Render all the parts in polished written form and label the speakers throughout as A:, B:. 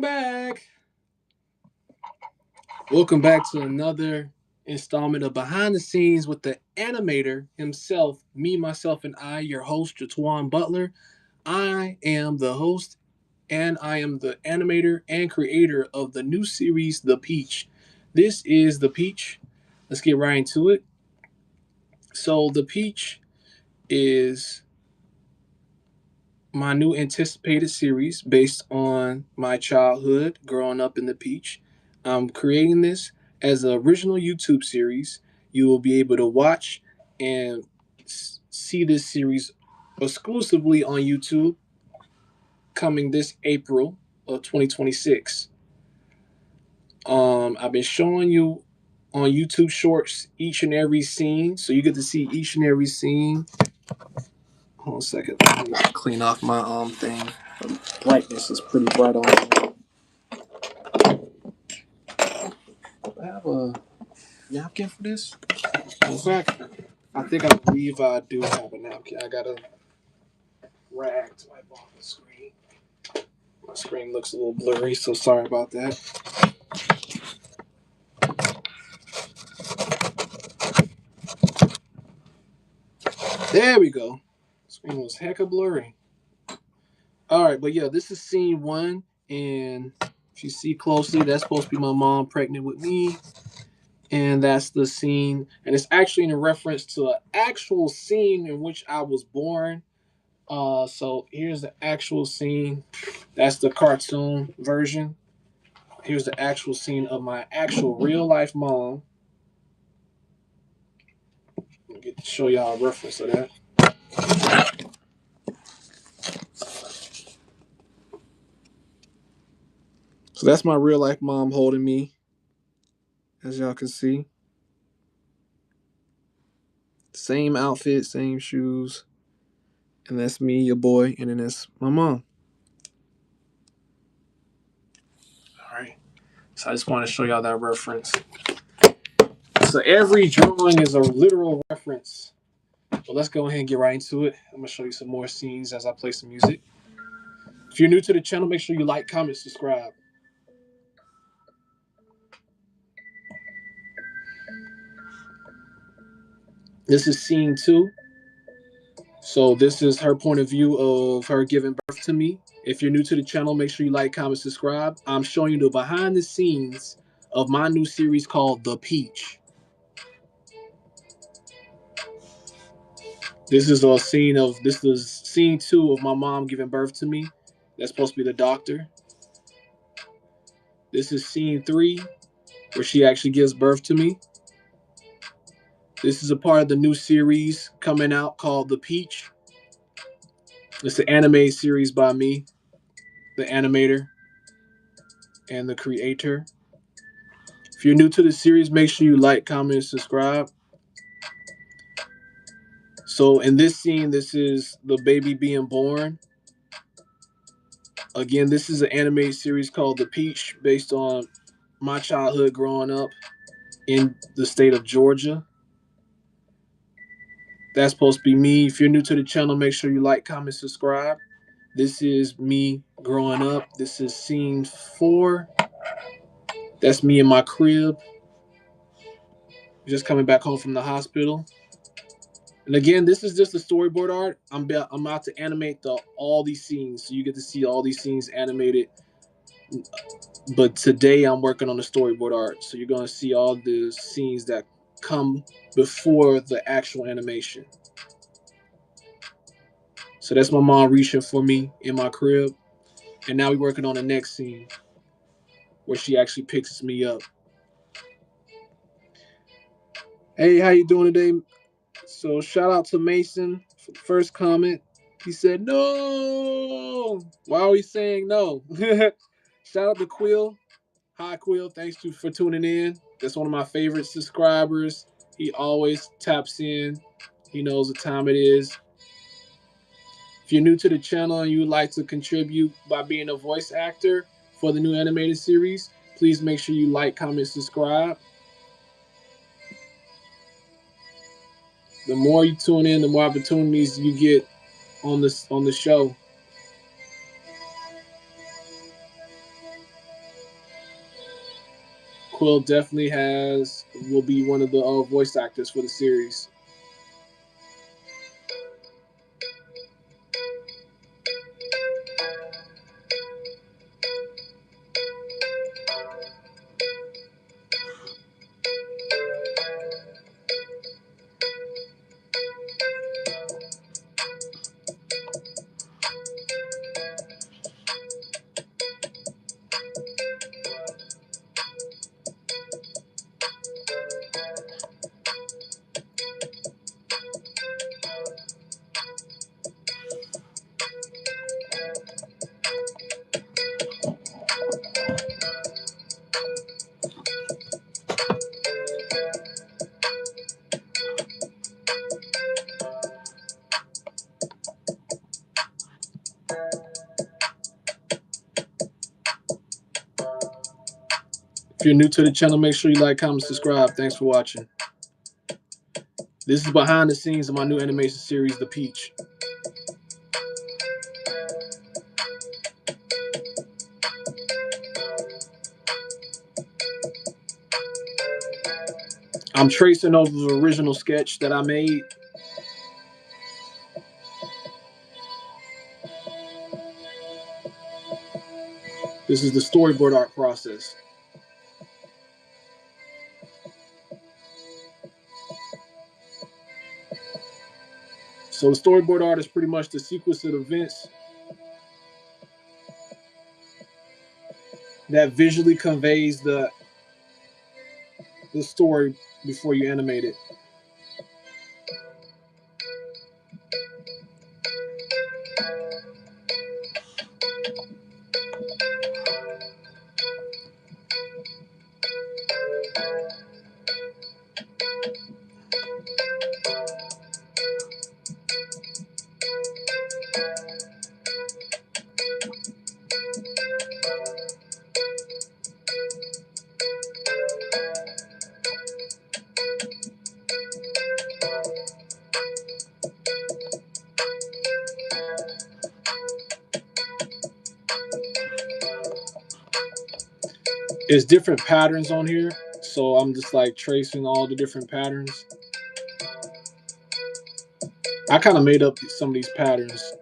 A: back. Welcome back to another installment of Behind the Scenes with the animator himself, me, myself, and I, your host, Jatwan Butler. I am the host and I am the animator and creator of the new series, The Peach. This is The Peach. Let's get right into it. So, The Peach is my new anticipated series based on my childhood growing up in the Peach. I'm creating this as an original YouTube series. You will be able to watch and see this series exclusively on YouTube coming this April of 2026. I've been showing you on YouTube Shorts each and every scene, so you get to see each and every scene. Hold on a second. Let me clean off my thing. The brightness is pretty bright on here. I have a napkin for this. In fact, I believe I do have a napkin. I got a rag to wipe off the screen. My screen looks a little blurry, so sorry about that. There we go. Screen was hecka blurry. All right, but yeah, this is scene one, and if you see closely, that's supposed to be my mom pregnant with me. And that's the scene, and it's actually in reference to an actual scene in which I was born. So here's the actual scene. That's the cartoon version. Here's the actual scene of my actual real life mom. I'll get to show y'all a reference of that. So that's my real life mom holding me, as y'all can see. Same outfit, same shoes. And that's me, your boy, and then that's my mom. All right. So I just want to show y'all that reference. So every drawing is a literal reference. So let's go ahead and get right into it. I'm going to show you some more scenes as I play some music. If you're new to the channel, make sure you like, comment, subscribe. This is scene two. So this is her point of view of her giving birth to me. If you're new to the channel, make sure you like, comment, subscribe. I'm showing you the behind the scenes of my new series called The Peach. This is scene two of my mom giving birth to me. That's supposed to be the doctor. This is scene three, where she actually gives birth to me. This is a part of the new series coming out called The Peach. It's an anime series by me, the animator, and the creator. If you're new to the series, make sure you like, comment, and subscribe. So in this scene, this is the baby being born. Again, this is an anime series called The Peach, based on my childhood growing up in the state of Georgia. That's supposed to be me. If you're new to the channel, make sure you like, comment, subscribe. This is me growing up. This is scene four. That's me in my crib, just coming back home from the hospital. And again, this is just the storyboard art. I'm about to animate all these scenes, so you get to see all these scenes animated. But today I'm working on the storyboard art, so you're gonna see all the scenes that come before the actual animation. So that's my mom reaching for me in my crib, and now we're working on the next scene where she actually picks me up. Hey, how you doing today? So shout out to Mason for the first comment. He said no. Why are we saying no? Shout out to Quill. Hi Quill, thanks for tuning in. That's one of my favorite subscribers. He always taps in. He knows what time it is. If you're new to the channel and you would like to contribute by being a voice actor for the new animated series, please make sure you like, comment, subscribe. The more you tune in, the more opportunities you get on the show. Quill definitely will be one of the voice actors for the series. If you're new to the channel, make sure you like, comment, subscribe. Thanks for watching. This is behind the scenes of my new animation series, The Peach. I'm tracing over the original sketch that I made. This is the storyboard art process. So the storyboard art is pretty much the sequence of events that visually conveys the story before you animate it. There's different patterns on here, so I'm just like tracing all the different patterns. I kind of made up some of these patterns.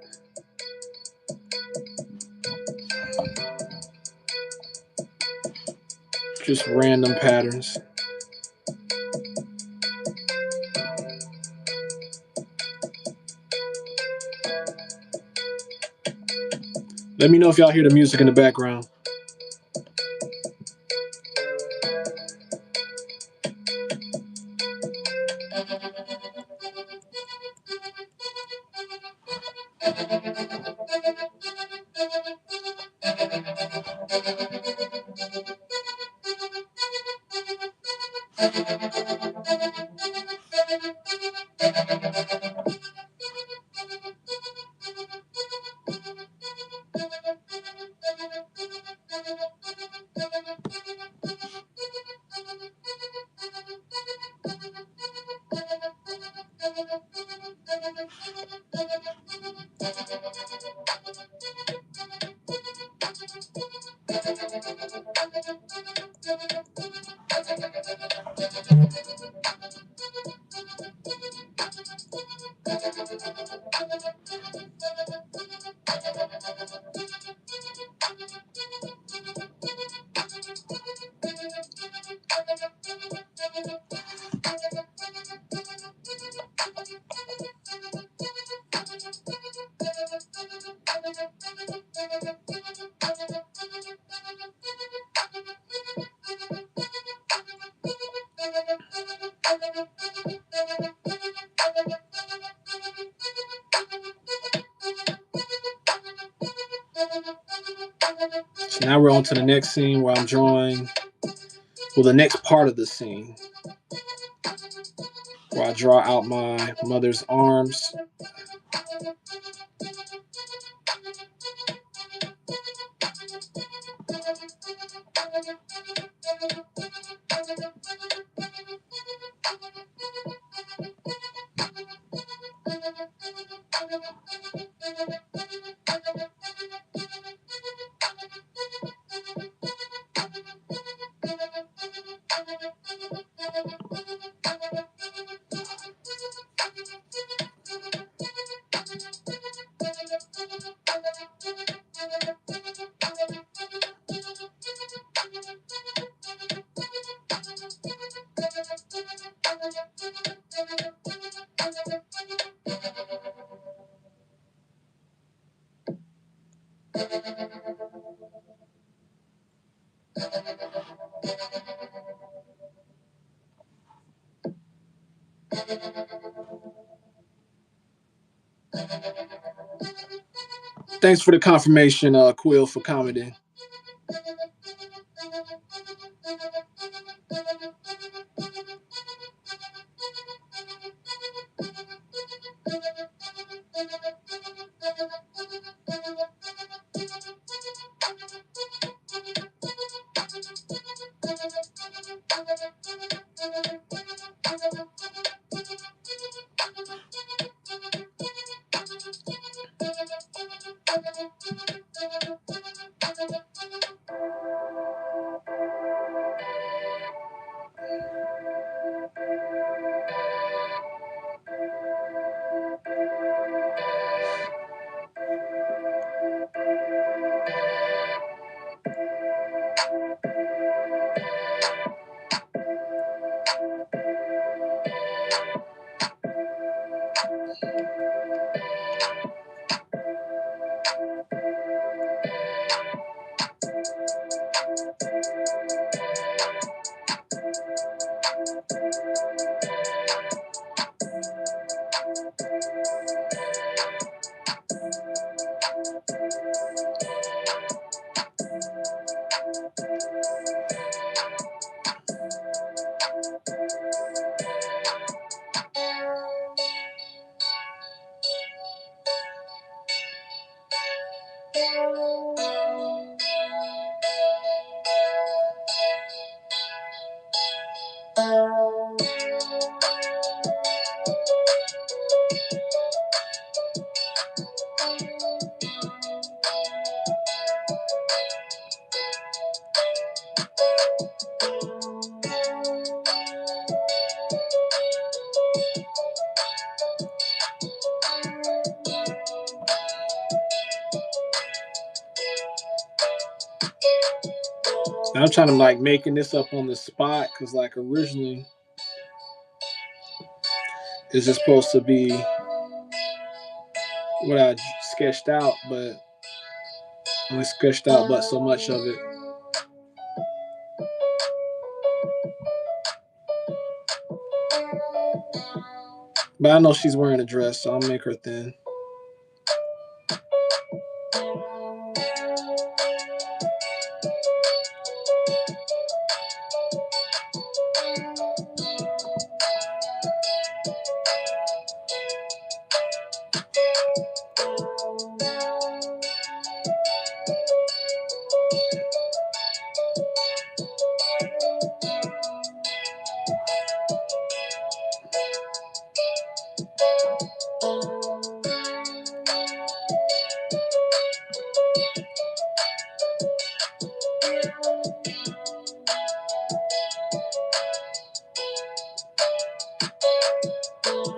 A: Just random patterns. Let me know if y'all hear the music in the background. So now we're on to the next scene where I'm drawing, well, the next part of the scene, where I draw out my mother's arms. Thanks for the confirmation, Quill, for commenting. I'm trying to like making this up on the spot because like originally it's just supposed to be what I sketched out, but I only sketched out but so much of it. But I know she's wearing a dress, so I'll make her thin.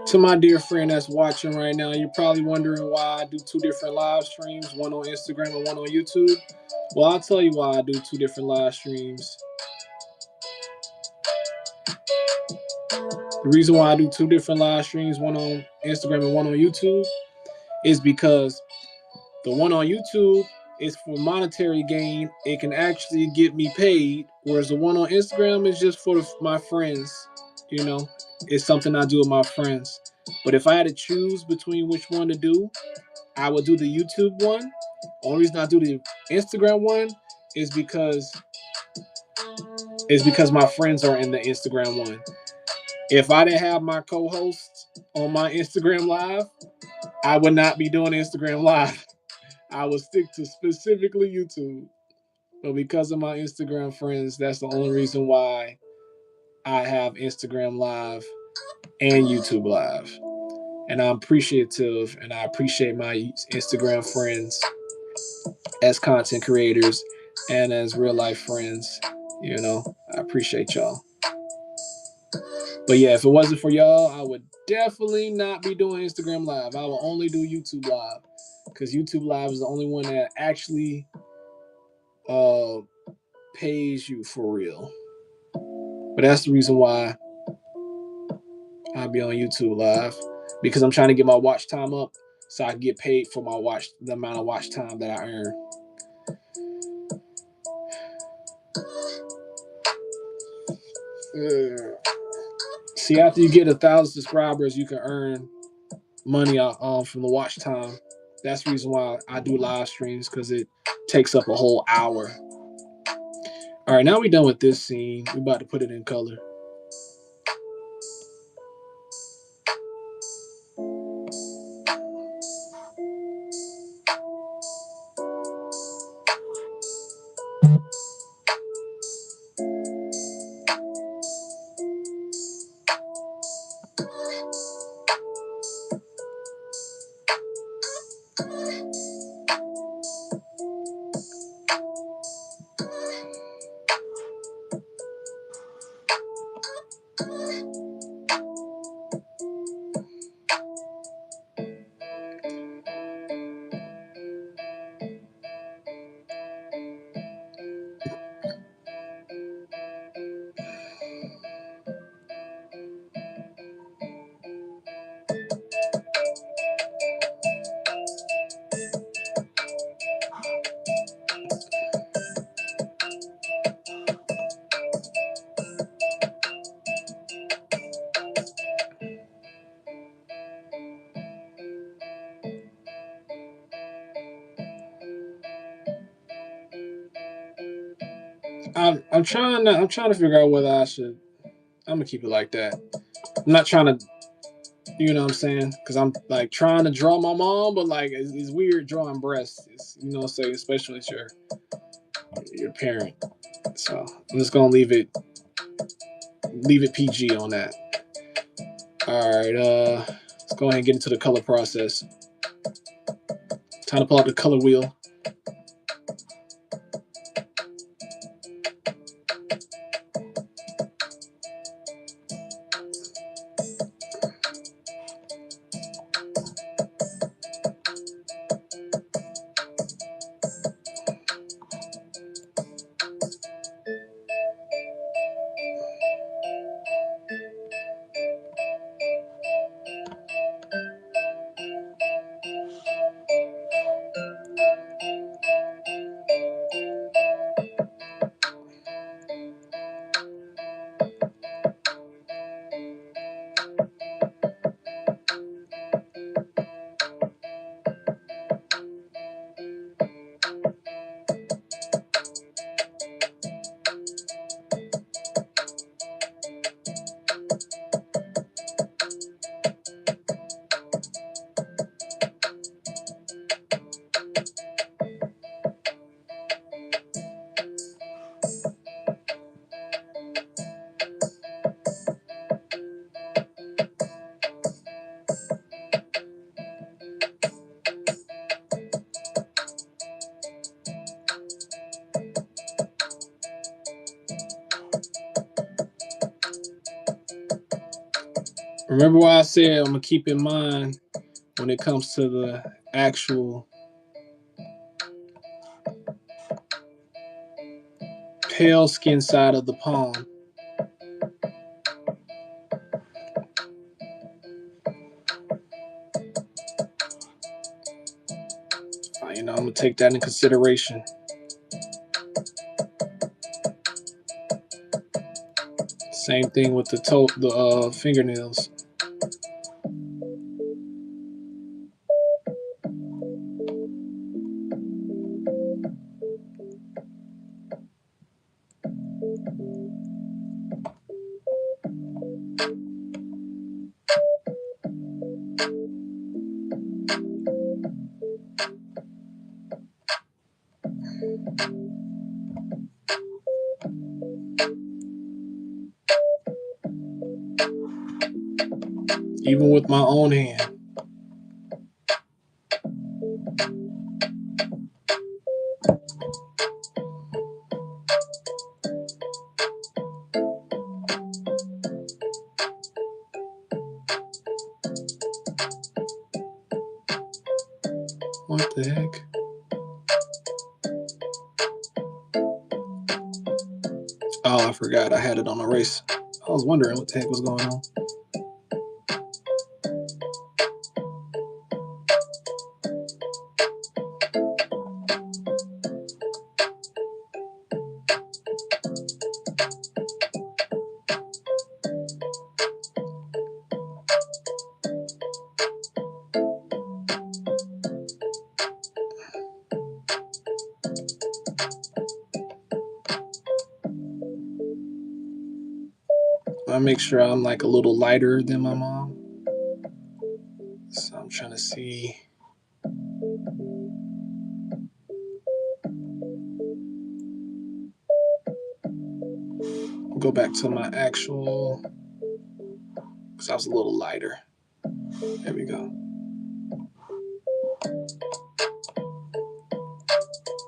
A: To my dear friend that's watching right now, you're probably wondering why I do two different live streams, one on Instagram and one on YouTube. Well, I'll tell you why I do two different live streams. The reason why I do two different live streams, one on Instagram and one on YouTube, is because the one on YouTube is for monetary gain. It can actually get me paid, whereas the one on Instagram is just for my friends. You know, it's something I do with my friends. But if I had to choose between which one to do, I would do the YouTube one. Only reason I do the Instagram one is because my friends are in the Instagram one. If I didn't have my co-hosts on my Instagram live, I would not be doing Instagram live. I would stick to specifically YouTube. But because of my Instagram friends, that's the only reason why I have Instagram live and YouTube live. And I'm appreciative and I appreciate my Instagram friends as content creators and as real life friends. You know, I appreciate y'all. But yeah, if it wasn't for y'all, I would definitely not be doing Instagram live. I will only do YouTube live because YouTube live is the only one that actually pays you for real. But that's the reason why I'll be on YouTube live, because I'm trying to get my watch time up so I can get paid for the amount of watch time that I earn. See, after you get 1,000 subscribers, you can earn money from the watch time. That's the reason why I do live streams, because it takes up a whole hour. All right, now we're done with this scene. We're about to put it in color. I'm trying to figure out whether I should. I'm gonna keep it like that. I'm not trying to, you know what I'm saying? Because I'm like trying to draw my mom, but like it's weird drawing breasts. It's, you know, say especially with your parent. So I'm just gonna leave it PG on that. All right, let's go ahead and get into the color process. Time to pull out the color wheel. Remember what I said, I'm gonna keep in mind when it comes to the actual pale skin side of the palm. You know, I'm gonna take that into consideration. Same thing with the fingernails. Even with my own hand. What the heck? Oh, I forgot I had it on erase. I was wondering what the heck was going on. I make sure I'm like a little lighter than my mom. So I'm trying to see. Go back to my actual, because I was a little lighter. There we go.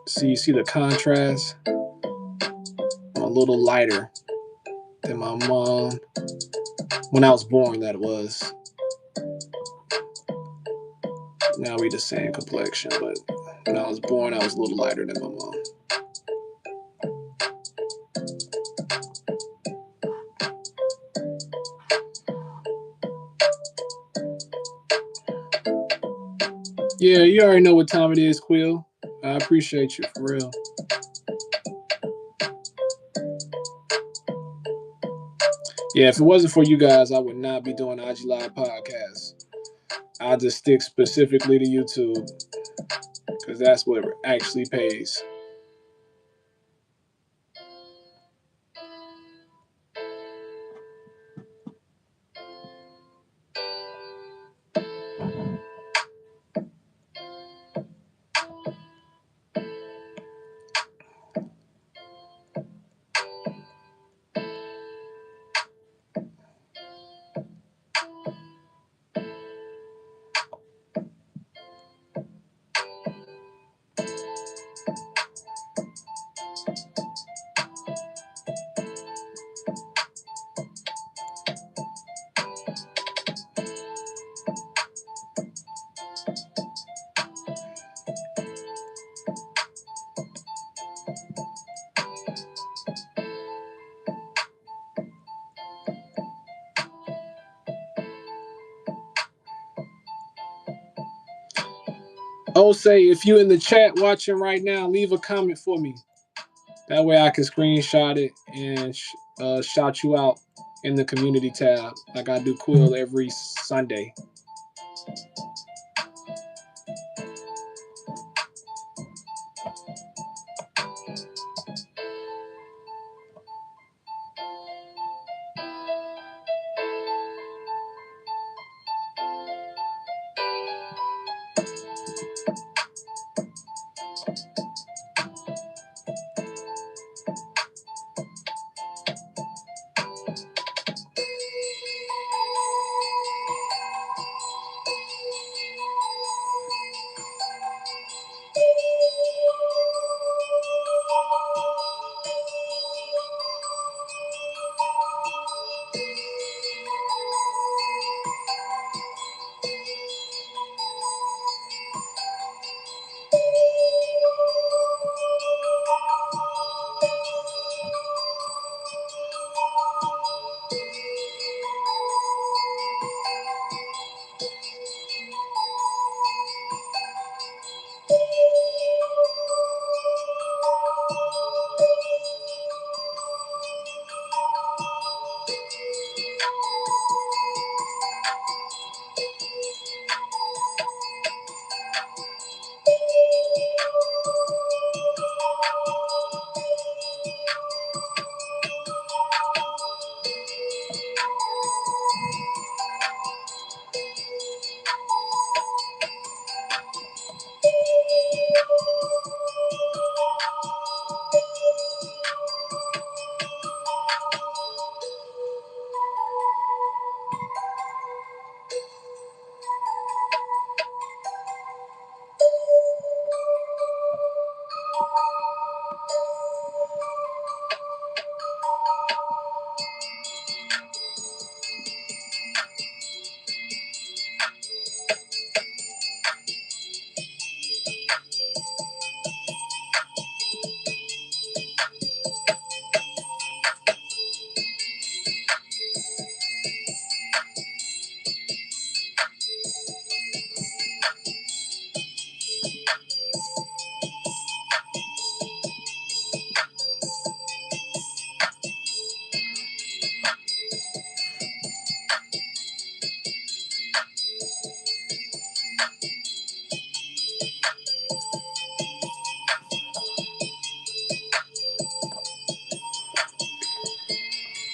A: See, you see the contrast? I'm a little lighter than my mom. When I was born, that was. Now we the same complexion, but when I was born, I was a little lighter than my mom. Yeah, you already know what time it is, Quill. I appreciate you, for real. Yeah, if it wasn't for you guys, I would not be doing IG Live podcast. I just stick specifically to YouTube because that's what actually pays. Oh, say if you in the chat watching right now, leave a comment for me. That way I can screenshot it and shout you out in the community tab, like I do Quill every Sunday.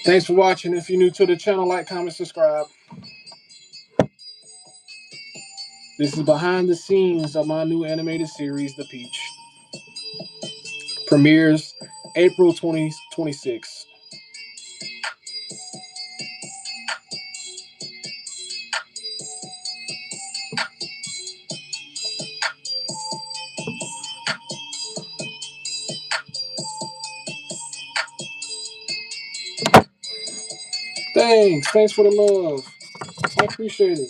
A: Thanks for watching. If you're new to the channel, like, comment, subscribe. This is behind the scenes of my new animated series, The Peach. Premieres April 2026. Thanks for the love. I appreciate it.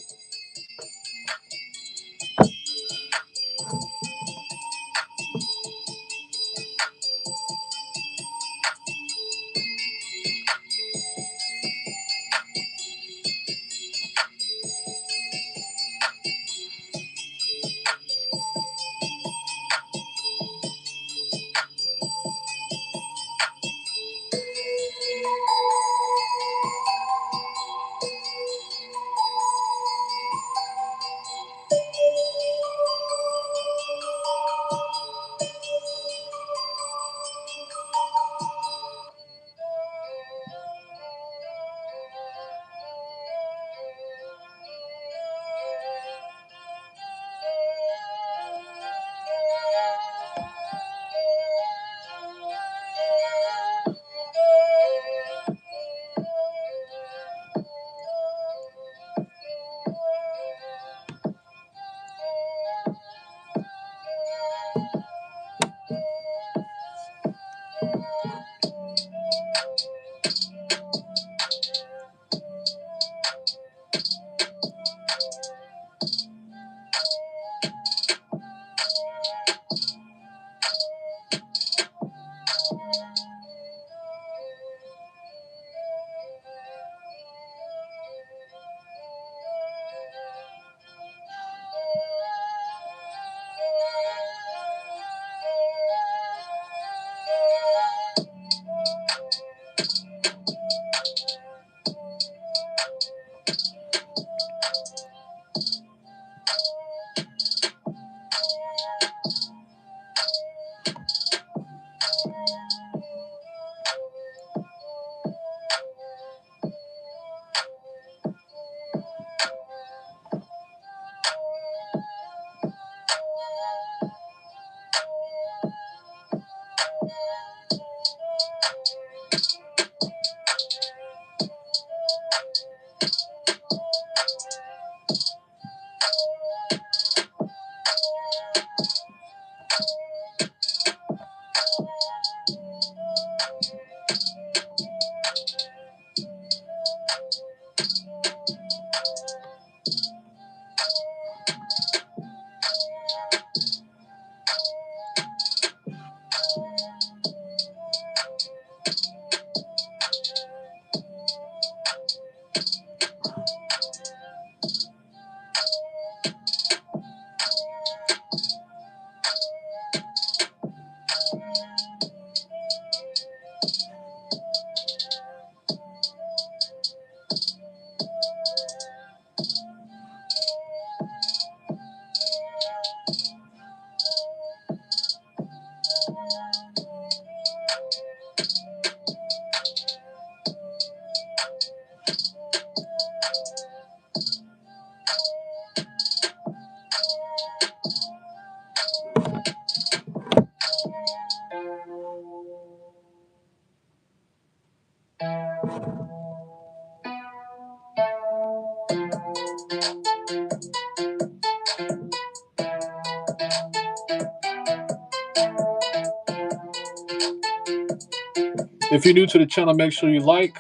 A: If you're new to the channel, make sure you like,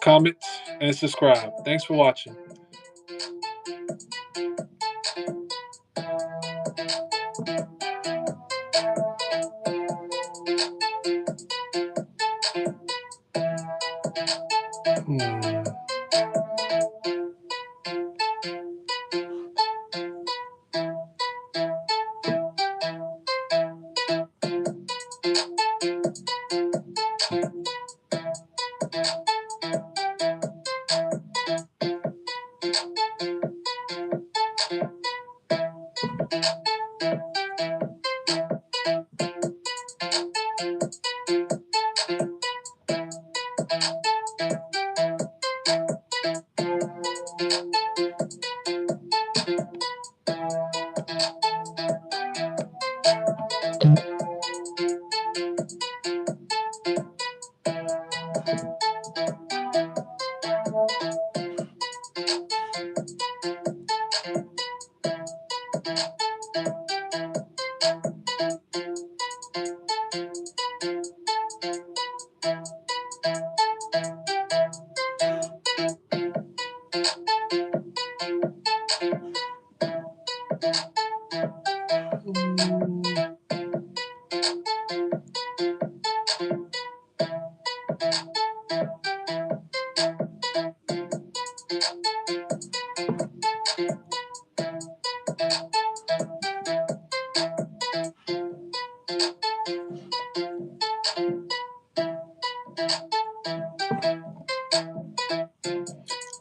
A: comment, and subscribe. Thanks for watching. Hmm.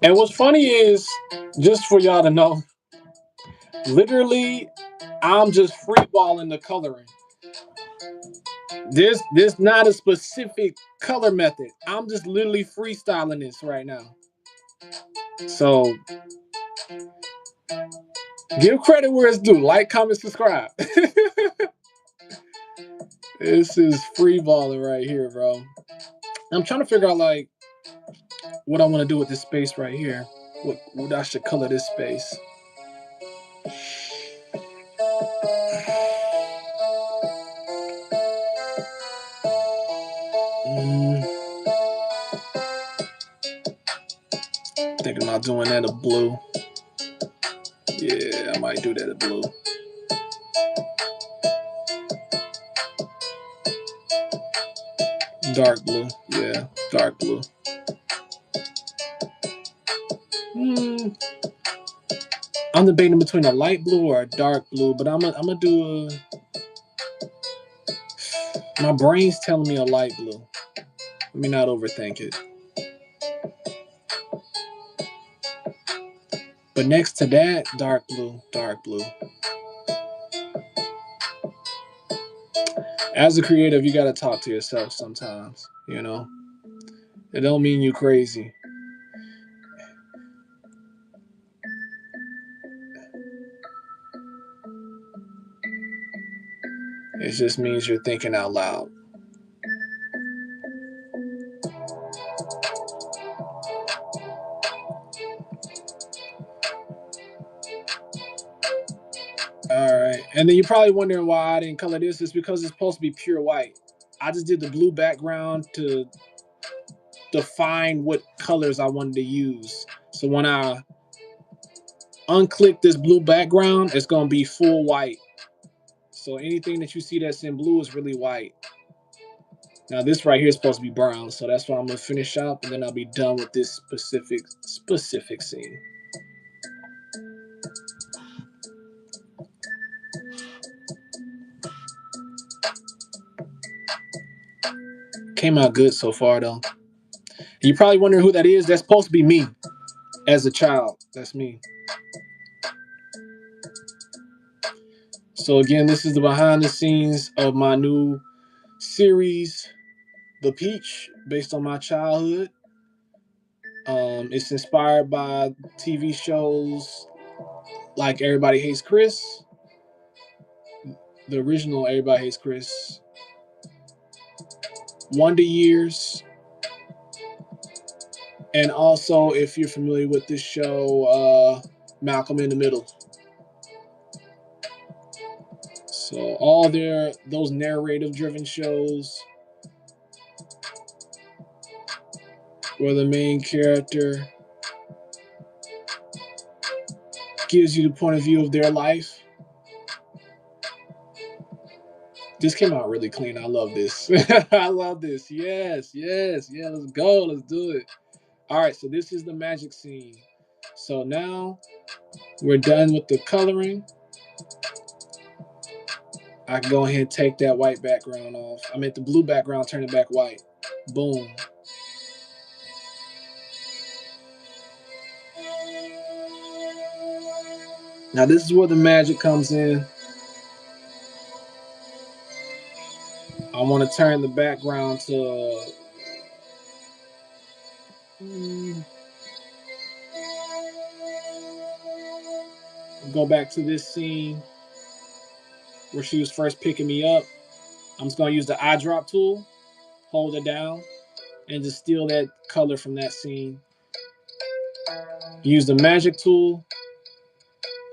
A: And what's funny is, just for y'all to know, literally, I'm just freeballing the coloring. There's not a specific color method. I'm just literally freestyling this right now. So give credit where it's due. Like, comment, subscribe. This is freeballing right here, bro. I'm trying to figure out like what I want to do with this space right here. What I should color this space. Thinking about doing that a blue. Yeah, I might do that a blue. Dark blue. Yeah, dark blue. I'm debating between a light blue or a dark blue, but I'm gonna do a. My brain's telling me a light blue. Let me not overthink it. But next to that, dark blue, dark blue. As a creative, you gotta talk to yourself sometimes, you know? It don't mean you crazy. It just means you're thinking out loud. Alright. And then you're probably wondering why I didn't color this. It's because it's supposed to be pure white. I just did the blue background to define what colors I wanted to use. So when I unclick this blue background, it's gonna be full white. So anything that you see that's in blue is really white. Now this right here is supposed to be brown, so that's why I'm gonna finish up, and then I'll be done with this specific scene. Came out good so far though. You're probably wondering who that is. That's supposed to be me as a child. That's me. So again, this is the behind the scenes of my new series, The Peach, based on my childhood. It's inspired by TV shows like Everybody Hates Chris, the original Everybody Hates Chris, Wonder Years, and also if you're familiar with this show, Malcolm in the Middle. So all those narrative driven shows where the main character gives you the point of view of their life. This came out really clean. I love this. I love this. Yes. Let's go. Let's do it. All right. So this is the magic scene. So now we're done with the coloring. I can go ahead and take that white background off. I meant the blue background, turn it back white. Boom. Now this is where the magic comes in. I want to turn the background to go back to this scene where she was first picking me up. I'm just going to use the eyedrop tool, hold it down, and just steal that color from that scene. Use the magic tool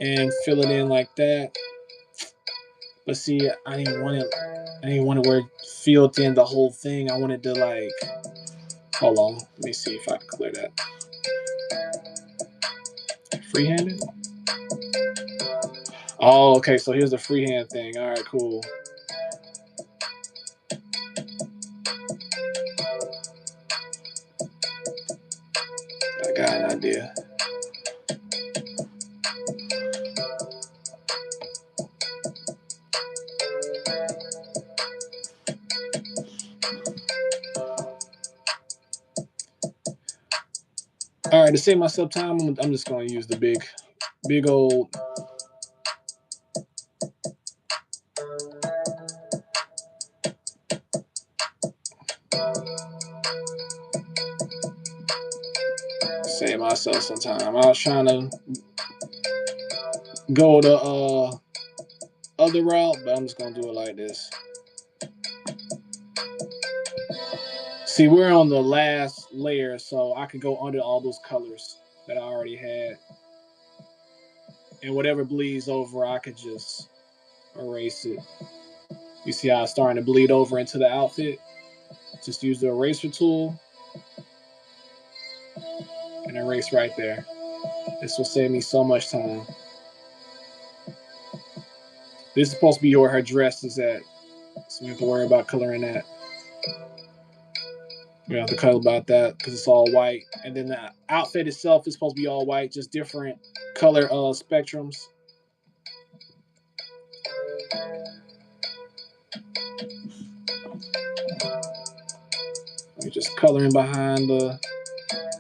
A: and fill it in like that. But see, I didn't want it. I didn't want it where it filled in the whole thing. I wanted to like. Hold on. Let me see if I can clear that. Freehanded. Oh, okay. So here's the freehand thing. All right, cool. I got an idea. All right, to save myself time, I'm just going to use the big old. Save myself some time. I was trying to go the other route, but I'm just going to do it like this. See, we're on the last layer, so I could go under all those colors that I already had. And whatever bleeds over, I could just erase it. You see how it's starting to bleed over into the outfit? Just use the eraser tool and erase right there. This will save me so much time. This is supposed to be where her dress is at, so we have to worry about coloring that. We don't have to color about that because it's all white. And then the outfit itself is supposed to be all white, just different color spectrums. We're just coloring behind the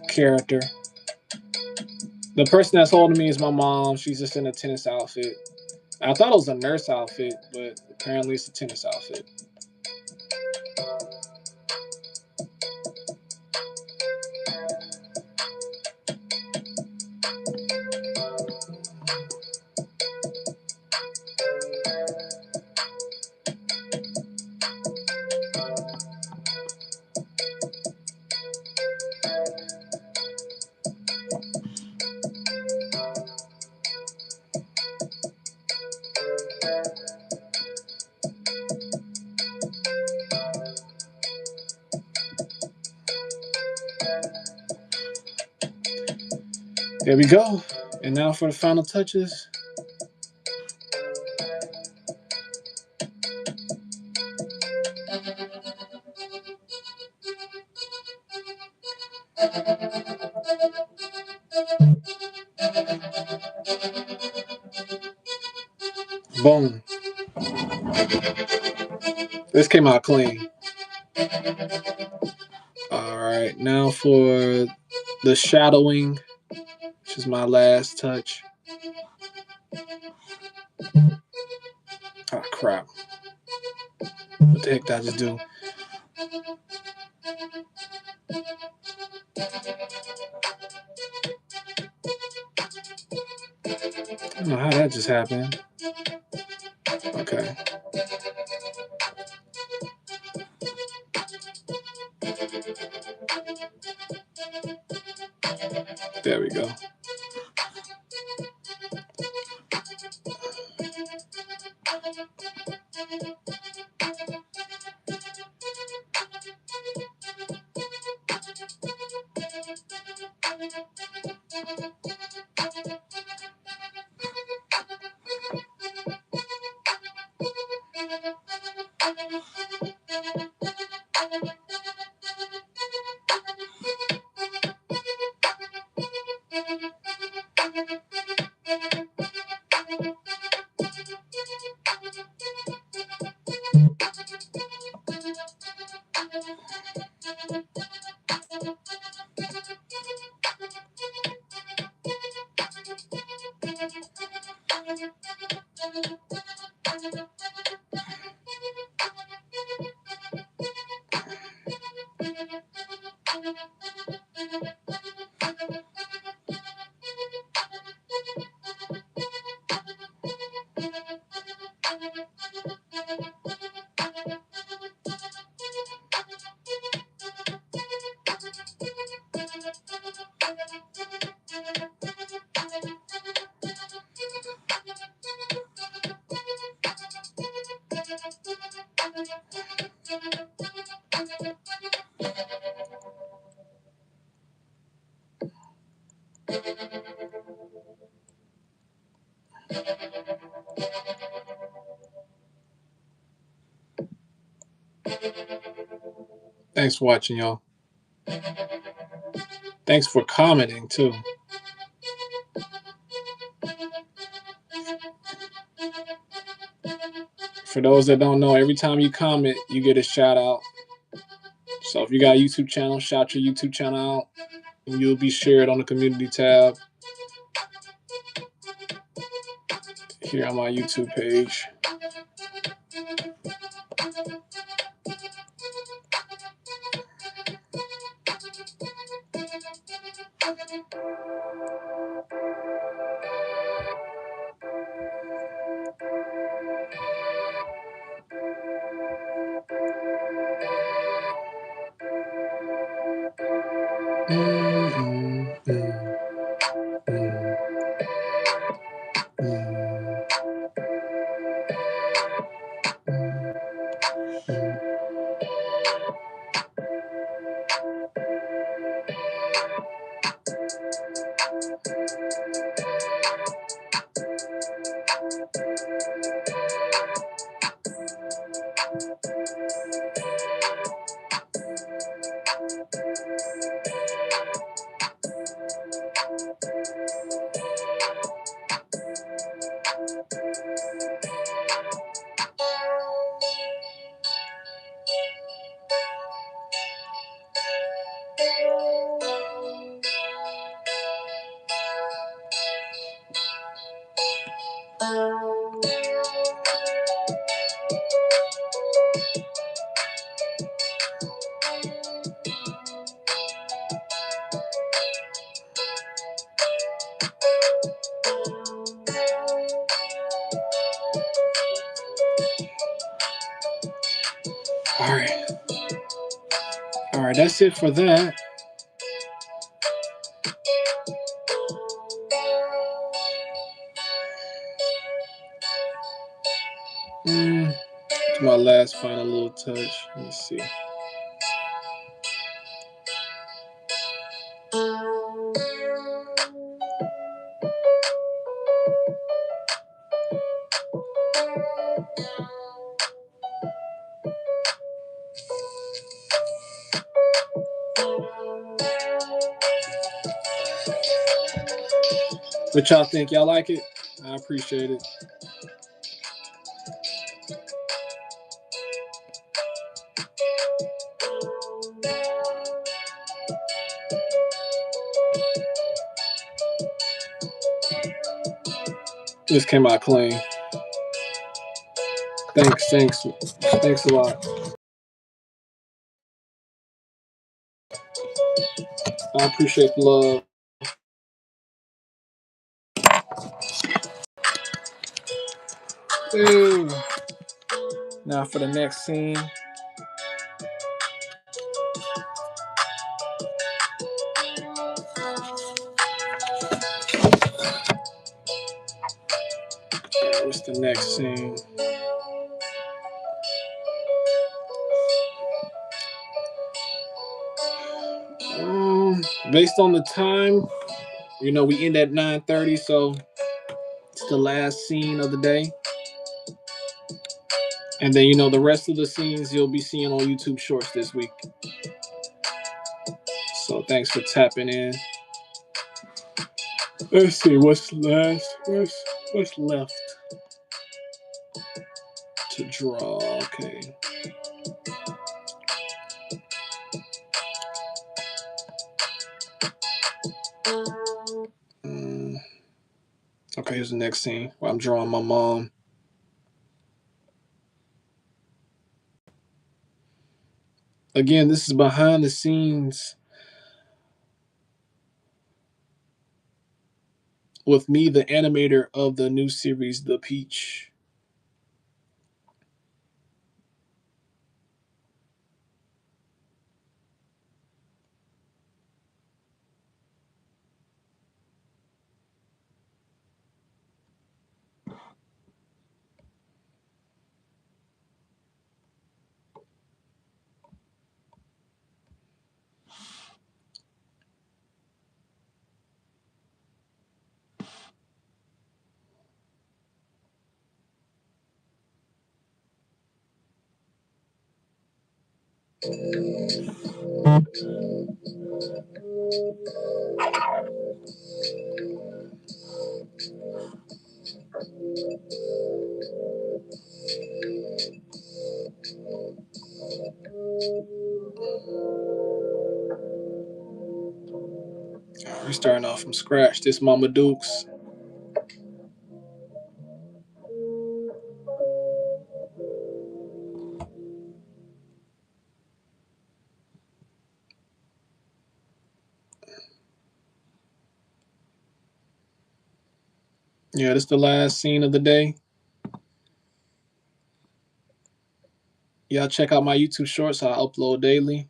A: character. The person that's holding me is my mom. She's just in a tennis outfit. I thought it was a nurse outfit, but apparently it's a tennis outfit. There we go. And now for the final touches. Boom. This came out clean. All right, now for the shadowing, which is my last touch. Oh, crap. What the heck did I just do? I don't know how that just happened. Okay. There we go. Thanks for watching, y'all. Thanks for commenting too. For those that don't know, every time you comment, you get a shout out. So if you got a YouTube channel, shout your YouTube channel out, and you'll be shared on the community tab here on my YouTube page. All right, that's it for that. To my last final little touch. Let me see. What y'all think? Y'all like it? I appreciate it. This came out clean. Thanks a lot. I appreciate the love. Ooh. Now for the next scene. What's the next scene? Based on the time, we end at 9:30, so it's the last scene of the day. And then, the rest of the scenes you'll be seeing on YouTube Shorts this week. So thanks for tapping in. Let's see what's last. What's left to draw? Okay. Okay, here's the next scene where I'm drawing my mom. Again, this is behind the scenes with me, the animator of the new series, The Peach. We're starting off from scratch. This Mama Dukes. Yeah, this is the last scene of the day. Y'all check out my YouTube shorts. I upload daily,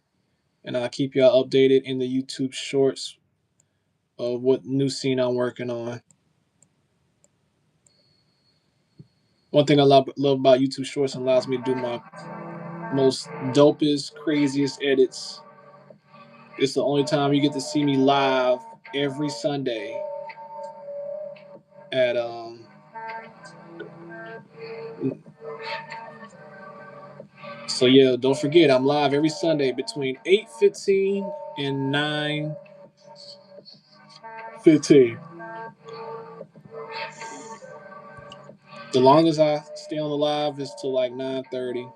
A: and I'll keep y'all updated in the YouTube shorts of what new scene I'm working on. One thing I love about YouTube shorts allows me to do my most dopest, craziest edits. It's the only time you get to see me live every Sunday at so yeah, don't forget I'm live every Sunday between 8:15 and 9:15. The longest I stay on the live is till like 9:30.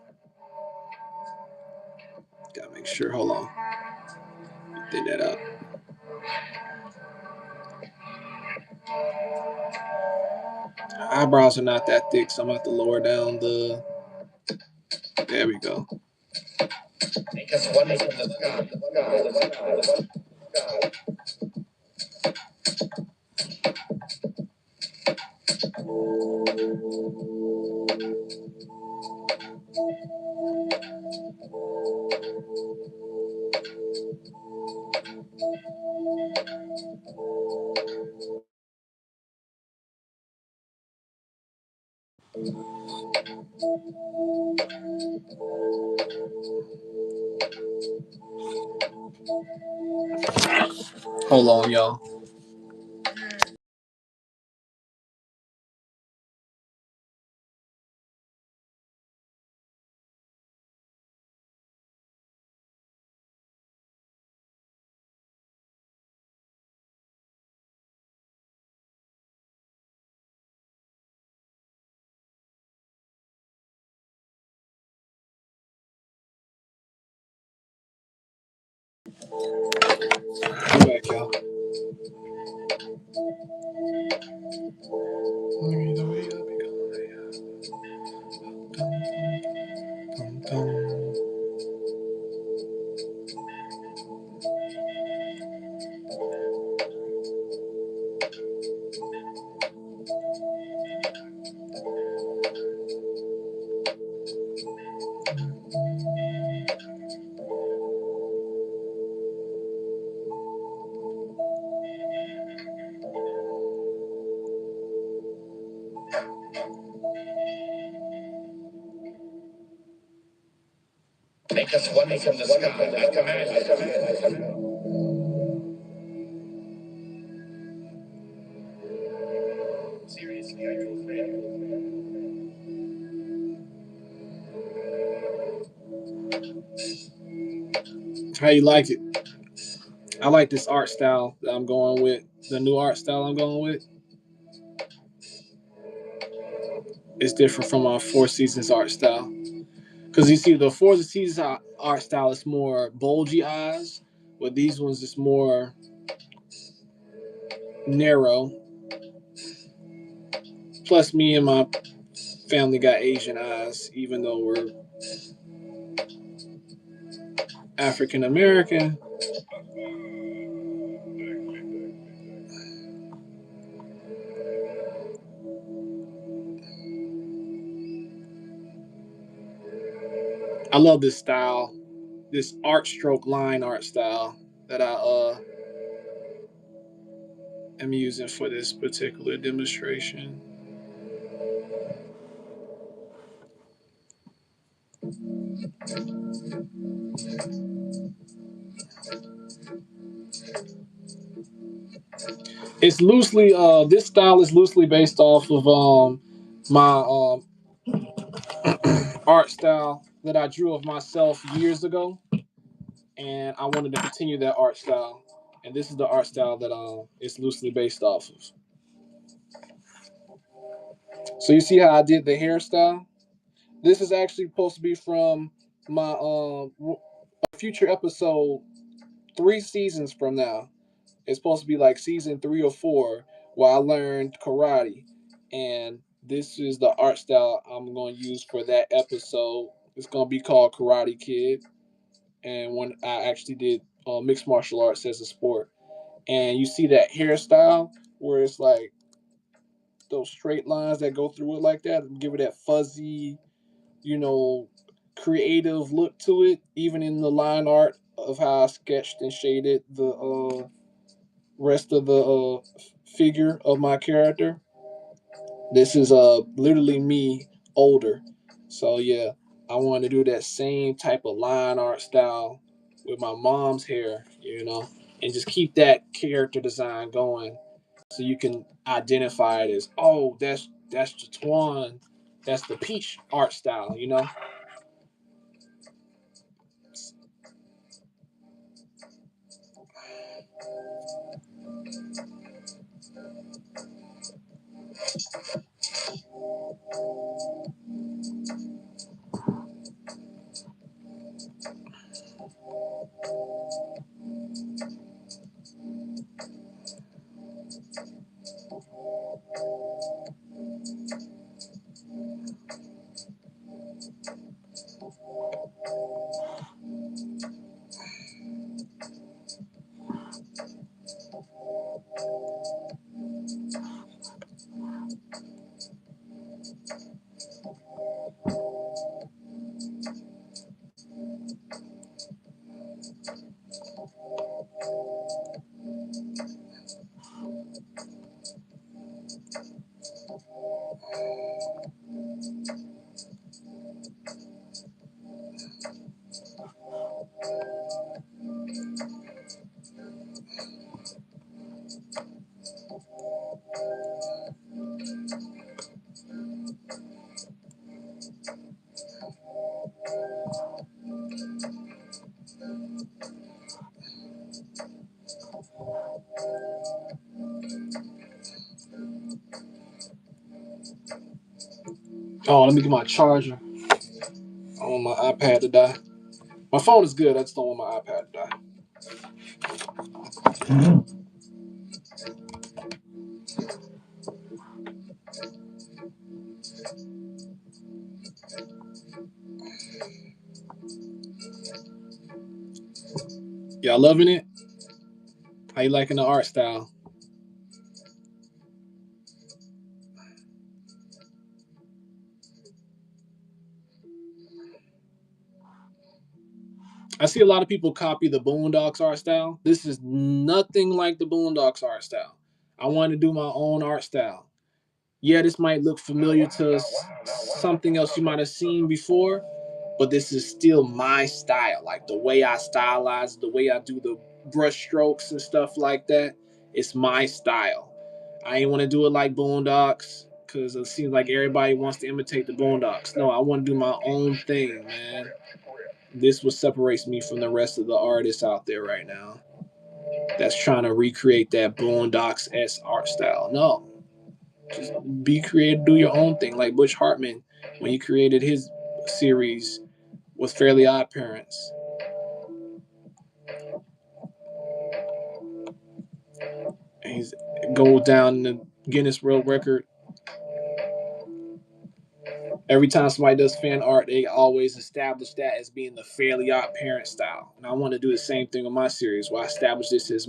A: Gotta make sure. Hold on. Did that up. Eyebrows are not that thick, so I'm gonna have to lower down the. There we go. Hold on, y'all. I'm back, y'all. Make us one from the sky. I command you. Seriously, I feel afraid. How you like it? I like this art style that I'm going with. The new art style I'm going with. It's different from our Four Seasons art style. Because you see, the Four Seasons art style is more bulgy eyes, but these ones is more narrow. Plus, me and my family got Asian eyes, even though we're African American. I love this style, this art stroke line art style that I am using for this particular demonstration. It's loosely this style is loosely based off of my art style that I drew of myself years ago, and I wanted to continue that art style. And this is the art style that it's loosely based off of. So you see how I did the hairstyle? This is actually supposed to be from my future episode 3 seasons from now. It's supposed to be like season 3 or 4 where I learned karate. And this is the art style I'm going to use for that episode. It's going to be called Karate Kid. And when I actually did mixed martial arts as a sport. And you see that hairstyle where it's like those straight lines that go through it like that, and give it that fuzzy, you know, creative look to it, even in the line art of how I sketched and shaded the rest of the figure of my character. This is literally me older. So yeah, I wanted to do that same type of line art style with my mom's hair, and just keep that character design going so you can identify it as, oh, that's Jatwan, that's the Peach art style. Oh, let me get my charger. I don't want my iPad to die. My phone is good. I just don't want my iPad to die. Y'all loving it? How you liking the art style? I see a lot of people copy the Boondocks art style. This is nothing like the Boondocks art style. I want to do my own art style. Yeah, this might look familiar to something else you might have seen before, but this is still my style. Like the way I stylize, the way I do the brush strokes and stuff like that. It's my style. I ain't want to do it like Boondocks because it seems like everybody wants to imitate the Boondocks. No, I want to do my own thing, man. This what separates me from the rest of the artists out there right now that's trying to recreate that Boondocks S art style. No, just be creative, do your own thing. Like Butch Hartman, when he created his series with Fairly Odd Parents, and he's go down the Guinness World Record. Every time somebody does fan art, they always establish that as being the Fairly Odd Parent style. And I want to do the same thing with my series, where I establish this as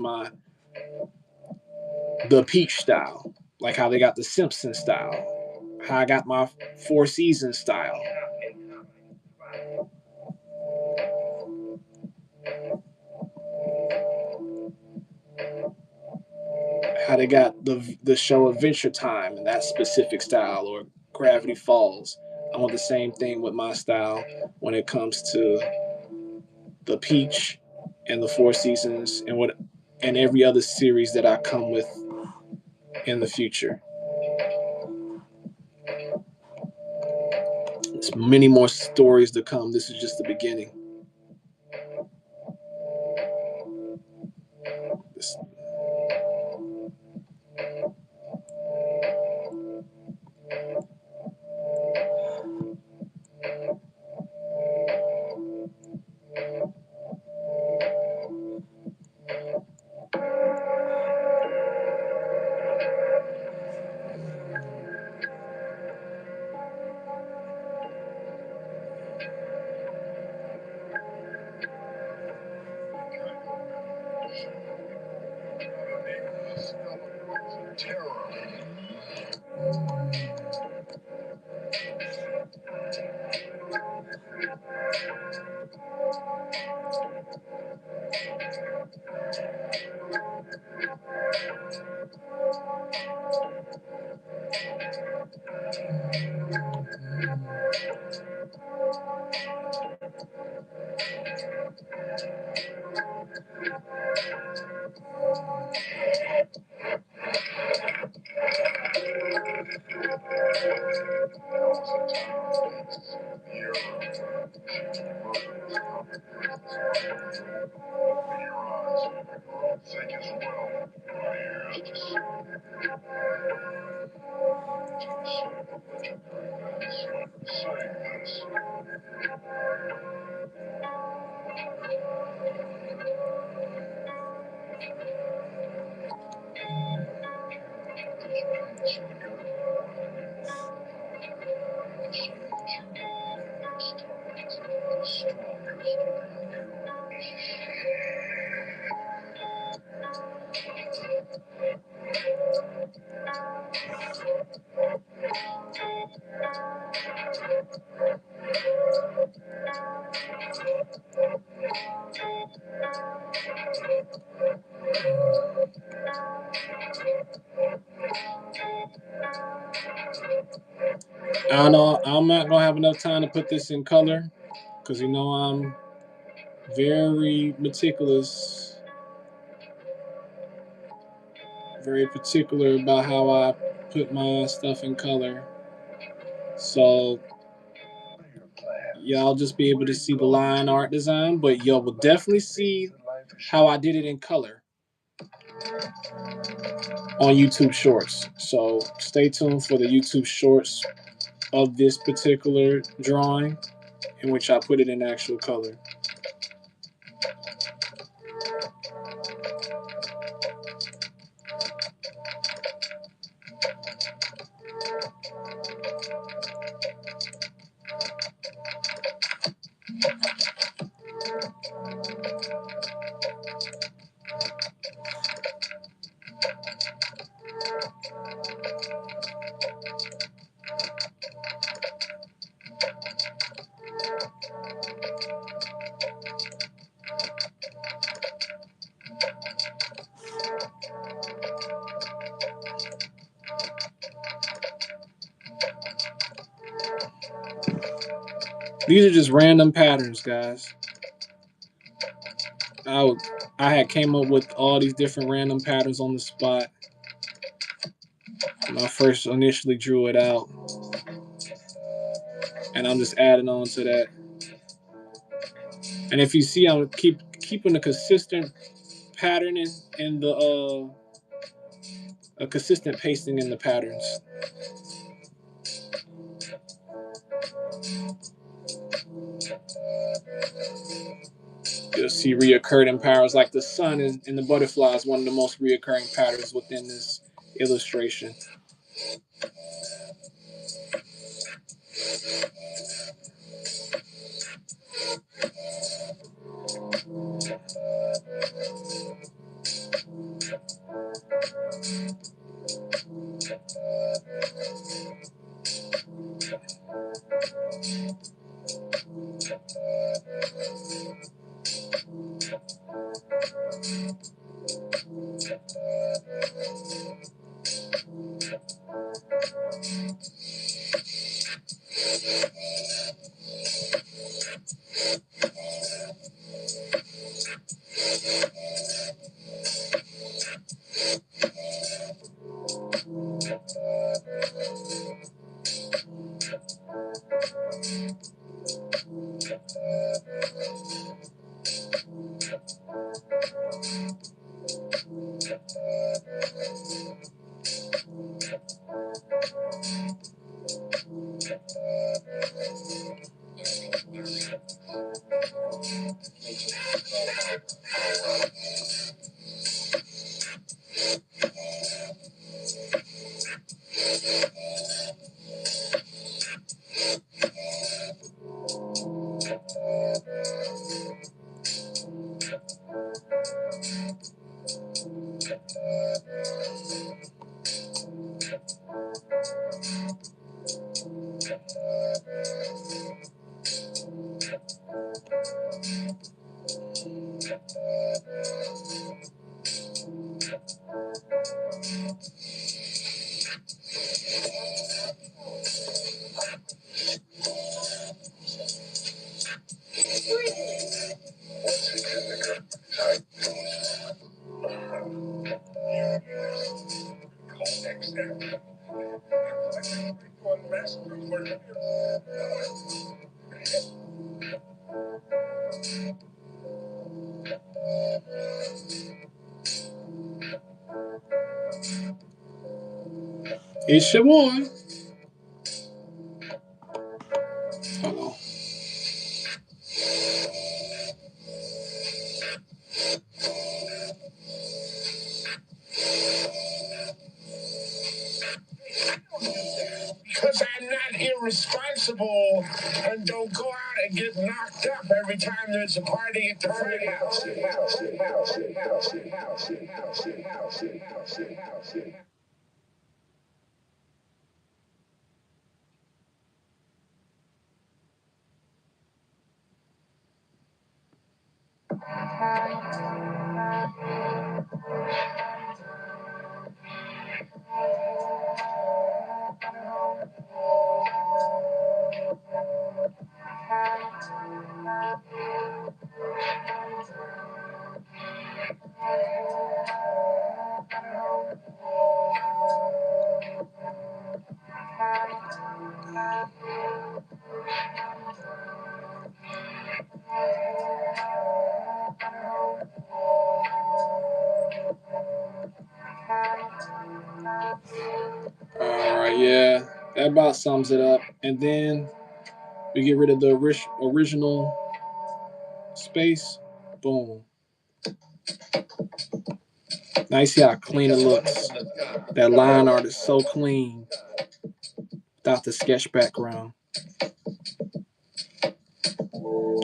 A: the Peach style, like how they got the Simpsons style, how I got my Four Seasons style, how they got the show Adventure Time and that specific style, or Gravity Falls. I want the same thing with my style when it comes to the Peach and the Four Seasons and every other series that I come with in the future. There's many more stories to come. This is just the beginning. This, I don't know. I'm not gonna have enough time to put this in color because I'm very meticulous, very particular about how I put my stuff in color. So y'all just be able to see the line art design, but y'all will definitely see how I did it in color on YouTube Shorts. So stay tuned for the YouTube Shorts of this particular drawing in which I put it in actual color. These are just random patterns, guys. I had came up with all these different random patterns on the spot when I first initially drew it out, and I'm just adding on to that. And if you see, I'm keeping a consistent patterning in the a consistent pasting in the patterns. You'll see reoccurring patterns like the sun and the butterfly is one of the most reoccurring patterns within this illustration. It's your boy. Uh-oh.
B: Because I'm not irresponsible and don't go out and get knocked up every time there's a party at the frat house.
A: All right, yeah, that about sums it up. And then we get rid of the original space. Boom. Nice, see how clean it looks. That line art is so clean without the sketch background.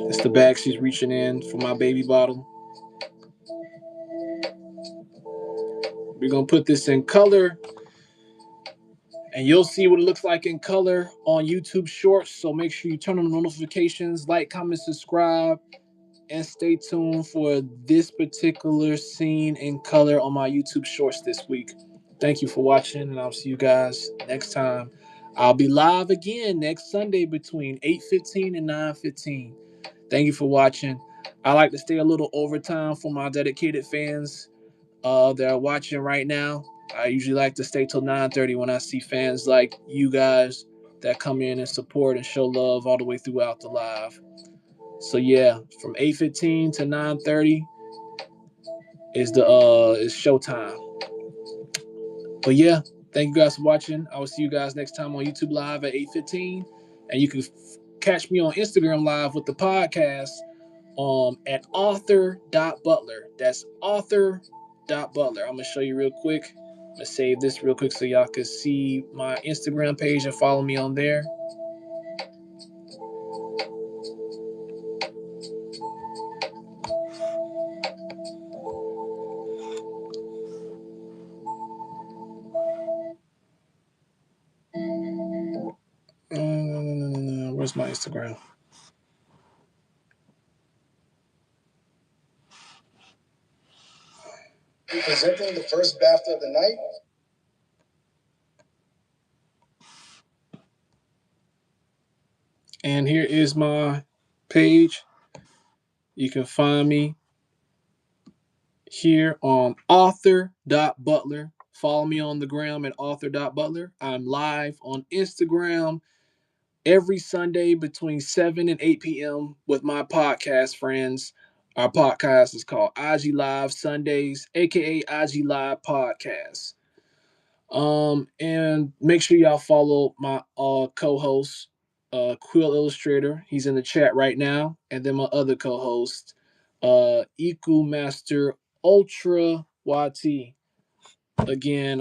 A: It's the bag she's reaching in for my baby bottle. We're going to put this in color, and you'll see what it looks like in color on YouTube Shorts. So make sure you turn on the notifications, like, comment, subscribe, and stay tuned for this particular scene in color on my YouTube Shorts this week. Thank you for watching, and I'll see you guys next time. I'll be live again next Sunday between 8:15 and 9:15. Thank you for watching. I like to stay a little overtime for my dedicated fans that are watching right now. I usually like to stay till 9:30 when I see fans like you guys that come in and support and show love all the way throughout the live. So yeah, from 8:15 to 9:30 is showtime. But yeah, thank you guys for watching. I will see you guys next time on YouTube Live at 8:15, and you can catch me on Instagram Live with the podcast at author.butler. That's author.butler. I'm gonna show you real quick. I'm gonna save this real quick so y'all can see my Instagram page and follow me on there. Where's my Instagram?
B: Presenting the first BAFTA of the night.
A: And here is my page. You can find me here on author.butler. Follow me on the gram at author.butler. I'm live on Instagram every Sunday between 7 and 8 p.m. with my podcast friends. Our podcast is called IG Live Sundays, aka IG Live Podcast. And make sure y'all follow my co-host, Quill Illustrator. He's in the chat right now. And then my other co-host, Equal Master Ultra YT. Again,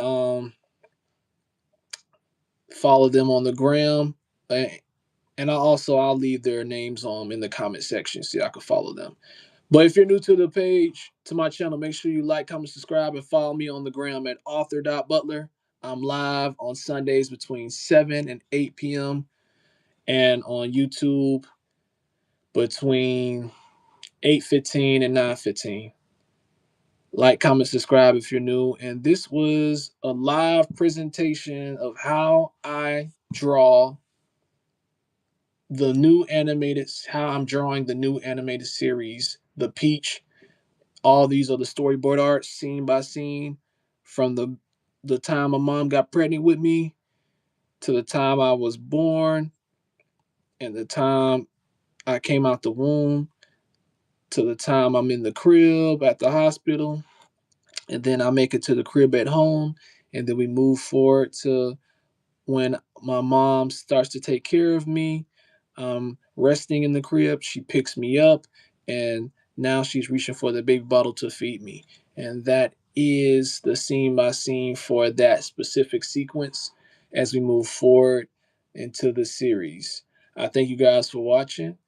A: follow them on the gram. And I'll leave their names in the comment section so y'all can follow them. But if you're new to the page, to my channel, make sure you like, comment, subscribe, and follow me on the gram at author.butler. I'm live on Sundays between 7 and 8 p.m. and on YouTube between 8:15 and 9:15. Like, comment, subscribe if you're new. And this was a live presentation of how I draw how I'm drawing the new animated series, The Peach. All these are the storyboard art, scene by scene, from the time my mom got pregnant with me to the time I was born and the time I came out the womb to the time I'm in the crib at the hospital, and then I make it to the crib at home, and then we move forward to when my mom starts to take care of me, resting in the crib, she picks me up, and now she's reaching for the baby bottle to feed me. And that is the scene by scene for that specific sequence as we move forward into the series. I thank you guys for watching.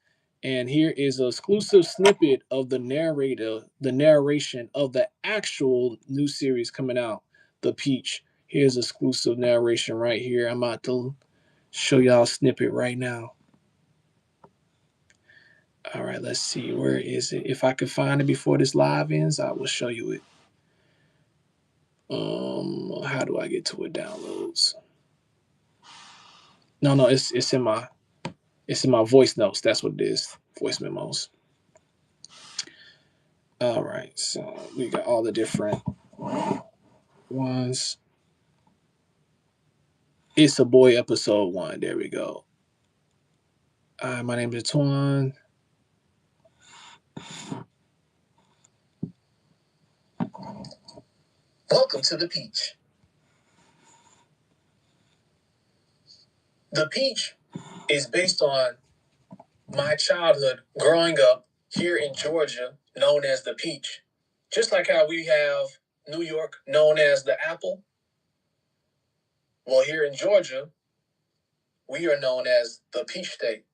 A: And here is an exclusive snippet of the narration of the actual new series coming out, The Peach. Here's exclusive narration right here. I'm about to show y'all a snippet right now. All right, let's see. Where is it? If I can find it before this live ends, I will show you it. How do I get to it? Downloads. No, it's in my voice notes. That's what it is. Voice memos. All right, so we got all the different ones. It's a Boy episode 1. There we go. My name is Twan. Welcome to the Peach. The Peach is based on my childhood growing up here in Georgia, known as the Peach. Just like how we have New York known as the Apple, well, here in Georgia, we are known as the Peach State.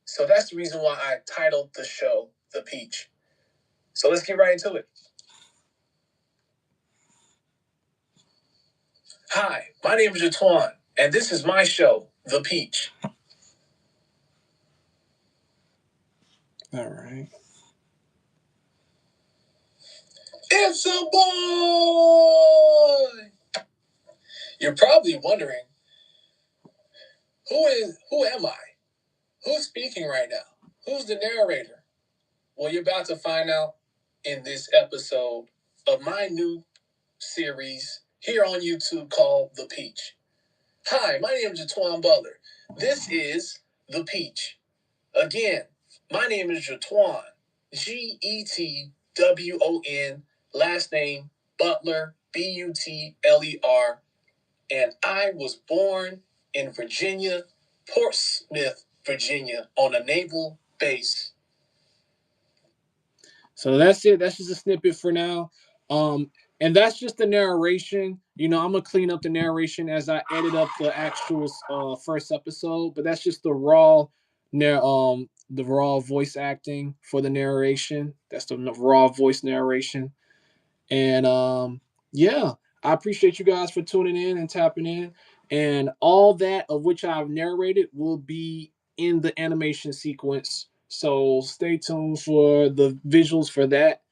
A: So that's the reason why I titled the show The Peach. So let's get right into it. Hi, my name is Jatwan, and this is my show, The Peach. All right. It's a boy! You're probably wondering, who am I? Who's speaking right now? Who's the narrator? Well, you're about to find out in this episode of my new series here on YouTube called The Peach. Hi, my name is Jatwan Butler. This is The Peach. Again, my name is Jatwan. Getwon. Last name Butler. Butler. And I was born in Virginia, Portsmouth, Virginia, on a naval base. So that's it. That's just a snippet for now. And that's just the narration. I'm gonna clean up the narration as I edit up the actual first episode. But that's just the raw voice acting for the narration. That's the raw voice narration. And yeah, I appreciate you guys for tuning in and tapping in. And all that of which I've narrated will be in the animation sequence. So stay tuned for the visuals for that.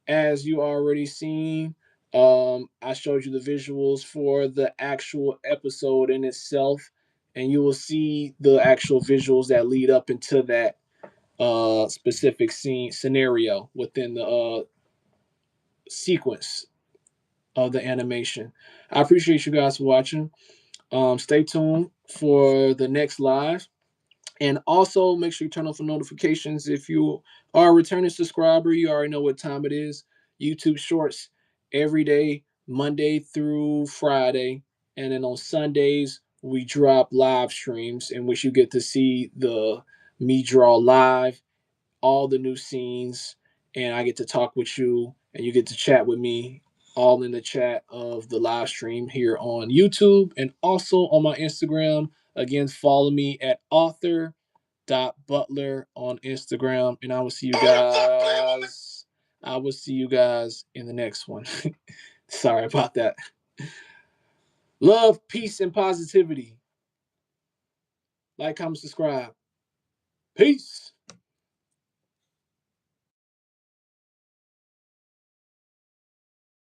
A: As you already seen, I showed you the visuals for the actual episode in itself, and you will see the actual visuals that lead up into that specific scene scenario within the sequence of the animation. I appreciate you guys for watching. Stay tuned for the next live. And also make sure you turn on for notifications. If you are a returning subscriber, you already know what time it is. YouTube Shorts every day, Monday through Friday. And then on Sundays, we drop live streams in which you get to see the me draw live, all the new scenes, and I get to talk with you and you get to chat with me all in the chat of the live stream here on YouTube and also on my Instagram. Again, follow me at author.butler on Instagram, and I will see you guys I will see you guys in the next one. Sorry about that. Love, peace, and positivity. Like, comment, subscribe. Peace.